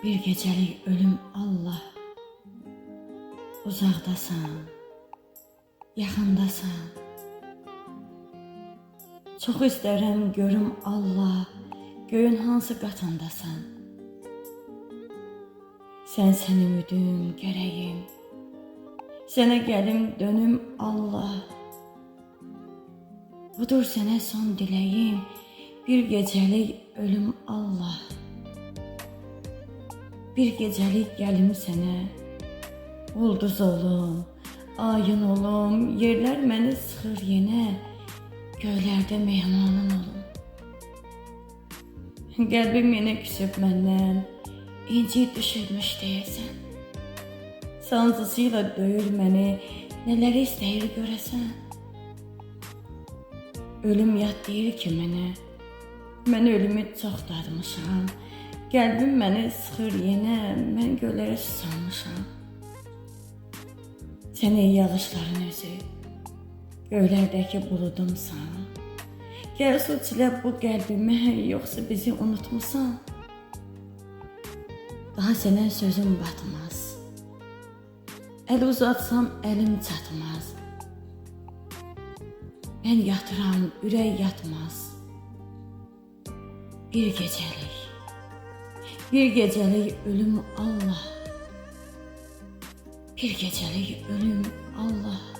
Bir gecelik ölüm Allah. Uzaqdasan, yaxındasan. Çox istərəm görüm Allah, göyün hansı qatındasan. Sənsən ümidim, gərəyim. Sənə gəlim dönüm Allah. Budur sənə son diləyim, bir gecəlik ölüm Allah. Bir gecəlik gəlim sənə, ulduz olum, ayın olum, yerlər məni sıxır yenə, göylərdə mehmanın olum. Qəlbim yenə küsüb məndən, inci düşürmüş deyəsən. Sancısıyla döyür məni, nələri istəyir görəsən. Ölüm yad deyir ki mənə, mən ölümü çox dadmışam. Qəlbim məni sıxır yenə, mən göylərə susamışam. Sən ey yağışların özü, göylərdəki buludumsan. Gəl su çilə bu qəlbimə, yoxsa bizi unutmusan. Daha sənə sözüm batmaz. Əl uzatsam əlim çatmaz. Mən yatıram, ürək yatmaz. Bir gecəlik ölüm Allah. Bir gecəlik ölüm Allah.